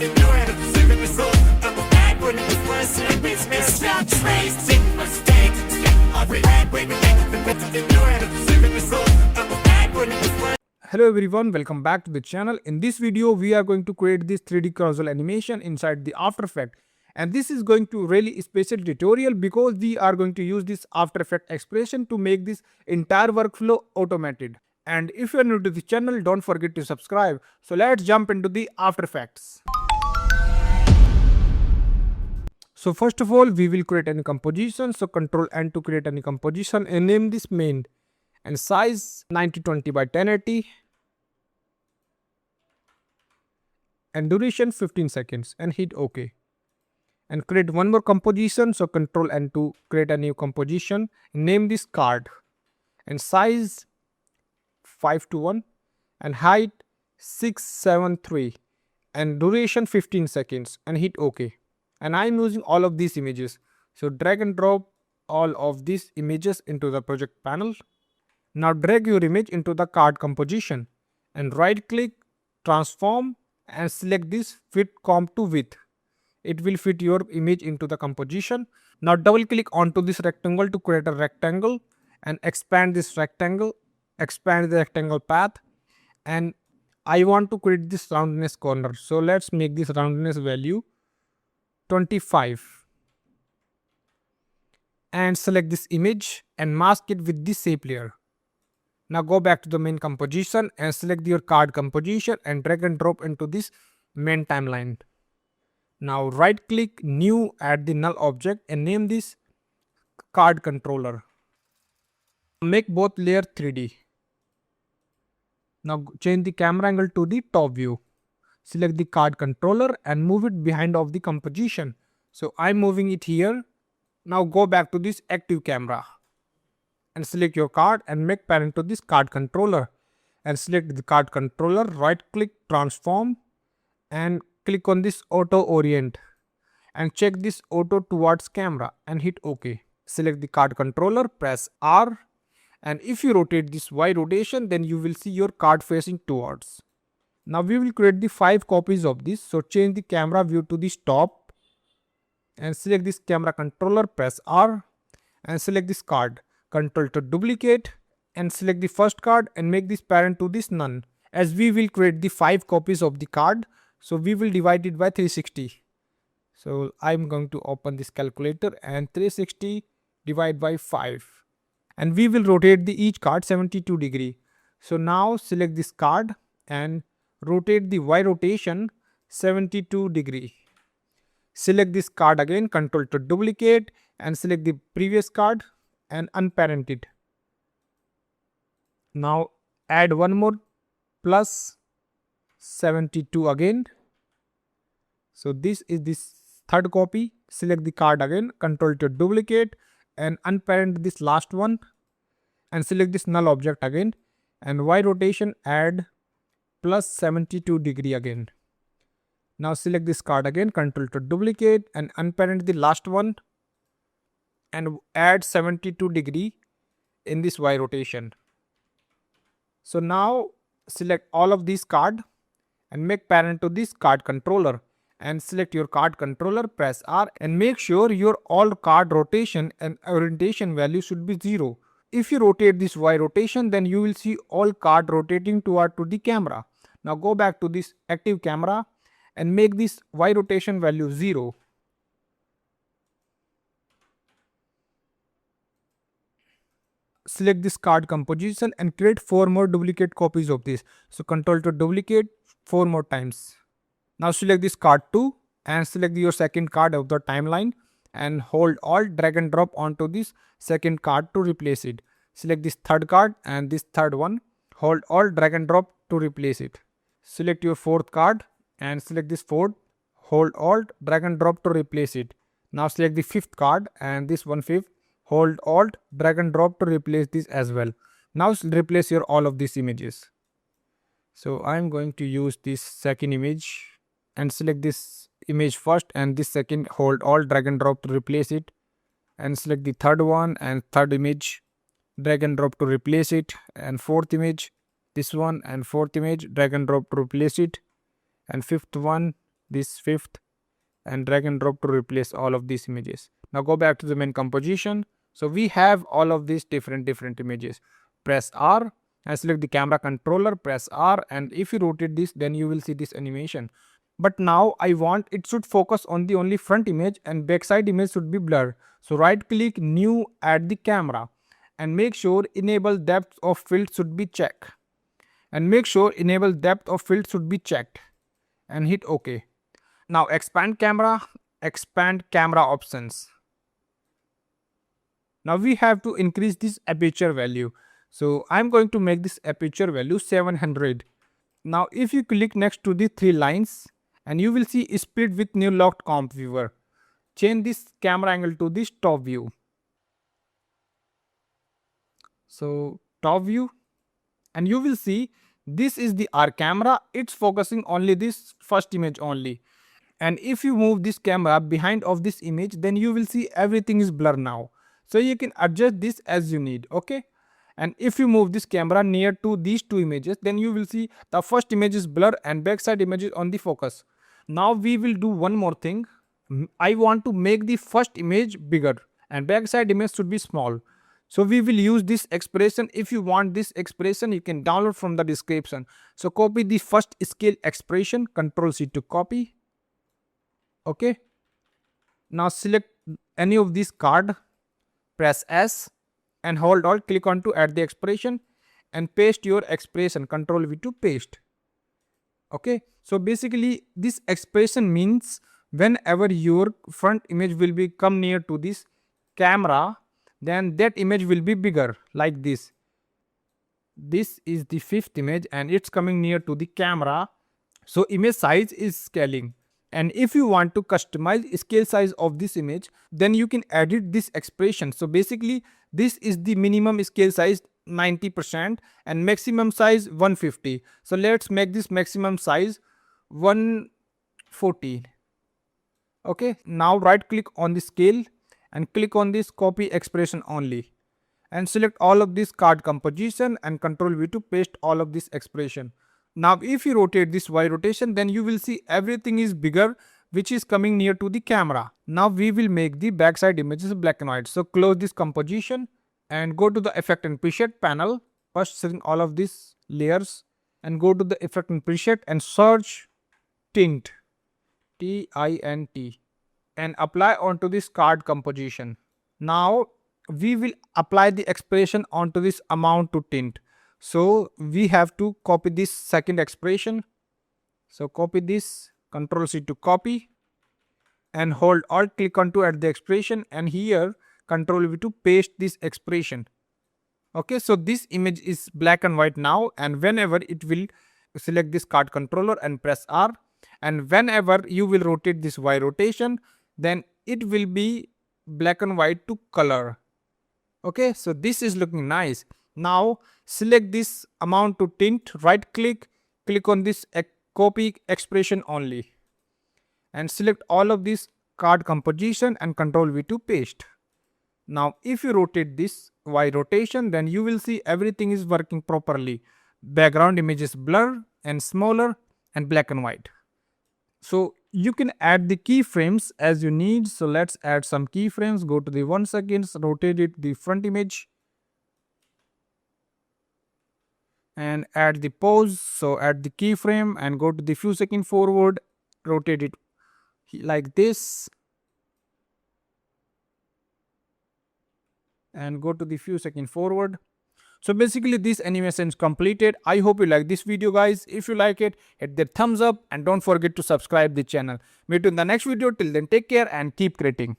Hello everyone, welcome back to the channel. In this video, we are going to create this 3D carousel animation inside the After Effects. And this is going to really special tutorial because we are going to use this After Effects expression to make this entire workflow automated. And if you are new to the channel, don't forget to subscribe. So let's jump into the After Effects. So first of all, we will create any composition. So Control N to create any composition and name this main. And size 9020 by 1080 and duration 15 seconds and hit OK. And create one more composition. So Control N to create a new composition. Name this card and size 5:1 and height 673 and duration 15 seconds and hit OK. And I am using all of these images. So drag and drop all of these images into the project panel. Now drag your image into the card composition and right click, transform and select this fit comp to width. It will fit your image into the composition. Now double click onto this rectangle to create a rectangle and expand this rectangle, expand the rectangle path, and I want to create this roundness corner. So let's make this roundness value 25 and select this image and mask it with this shape layer. Now go back to the main composition and select your card composition and drag and drop into this main timeline. Now right click, new, add the null object and name this card controller. Make both layer 3D. Now change the camera angle to the top view. Select the card controller and move it behind of the composition. So I'm moving it here. Now go back to this active camera and select your card and make parent to this card controller and select the card controller, right click, transform and click on this auto orient and check this auto towards camera and hit OK. Select the card controller, press R, and if you rotate this Y rotation, then you will see your card facing towards. Now we will create the 5 copies of this. So change the camera view to this top and select this camera controller, press R and select this card. Control to duplicate and select the first card and make this parent to this none. As we will create the 5 copies of the card, so we will divide it by 360. So I'm going to open this calculator and 360 divide by 5. And we will rotate the each card 72 degree. So now select this card and rotate the Y rotation 72 degree. Select this card again, control to duplicate and select the previous card and unparent it. Now add one more plus 72 again. So this is this third copy. Select the card again, control to duplicate and unparent this last one and select this null object again and Y rotation add plus 72 degree again. Now select this card again, control to duplicate and unparent the last one and add 72 degree in this Y rotation. So now select all of these card and make parent to this card controller and select your card controller, press R and make sure your all card rotation and orientation value should be 0. If you rotate this Y rotation, then you will see all card rotating toward to the camera. Now go back to this active camera and make this Y rotation value 0. Select this card composition and create 4 more duplicate copies of this. So control to duplicate 4 more times. Now select this card 2 and select your second card of the timeline and hold Alt, drag and drop onto this second card to replace it. Select this third card and this third one, hold Alt, drag and drop to replace it. Select your fourth card and select this fourth, hold Alt, drag and drop to replace it. Now select the fifth card and this one fifth, hold Alt, drag and drop to replace this as well. Now replace your all of these images. So I'm going to use this second image and select this image first and this second, hold Alt, drag and drop to replace it and select the third one and third image, drag and drop to replace it and fourth image, this one and fourth image, drag and drop to replace it and fifth one, this fifth, and drag and drop to replace all of these images. Now go back to the main composition. So we have all of these different images. Press R and select the camera controller, press R, and if you rotate this, then you will see this animation. But now I want it should focus on the only front image and backside image should be blurred. So right click, new, add the camera, and make sure enable depth of field should be checked. And make sure enable depth of field should be checked and hit OK. Now expand camera options. Now we have to increase this aperture value. So I'm going to make this aperture value 700. Now if you click next to the three lines, and you will see split with new locked comp viewer. Change this camera angle to this top view. So top view, and you will see this is the R camera. It's focusing only this first image only. And if you move this camera behind of this image, then you will see everything is blurred now. So you can adjust this as you need. Okay. And if you move this camera near to these two images, then you will see the first image is blurred and backside image is on the focus. Now we will do one more thing. I want to make the first image bigger and backside image should be small. So we will use this expression. If you want this expression, you can download from the description. So copy the first scale expression, Ctrl C to copy. Okay. Now select any of these card, press S and hold Alt, click on to add the expression and paste your expression, Ctrl V to paste. Okay. So basically this expression means whenever your front image will be come near to this camera, then that image will be bigger like this. This is the fifth image and it's coming near to the camera. So image size is scaling. And if you want to customize scale size of this image, then you can edit this expression. So basically this is the minimum scale size 90% and maximum size 150. So let's make this maximum size 140. Okay. Now right click on the scale and click on this copy expression only and select all of this card composition and Ctrl V to paste all of this expression. Now if you rotate this Y rotation, then you will see everything is bigger which is coming near to the camera. Now we will make the backside images black and white. So close this composition and go to the effect and preset panel. First select all of these layers and go to the effect and preset and search tint, T-I-N-T, and apply onto this card composition. Now we will apply the expression onto this amount to tint. So we have to copy this second expression. So copy this, Ctrl C to copy and hold Alt, click on to add the expression and here Ctrl V to paste this expression. Okay, so this image is black and white now, and whenever it will select this card controller and press R, and whenever you will rotate this Y rotation, then it will be black and white to color. Okay, so this is looking nice. Now select this amount to tint, right click, click on this copy expression only and select all of this card composition and Ctrl V to paste. Now if you rotate this Y rotation, then you will see everything is working properly. Background image is blur and smaller and black and white. So you can add the keyframes as you need. So let's add some keyframes. Go to the 1 second, rotate it the front image and add the pose. So add the keyframe and go to the few second forward, rotate it like this and go to the few second forward. So basically this animation is completed. I hope you like this video, guys. If you like it, hit the thumbs up and don't forget to subscribe the channel. Meet you in the next video. Till then, take care and keep creating.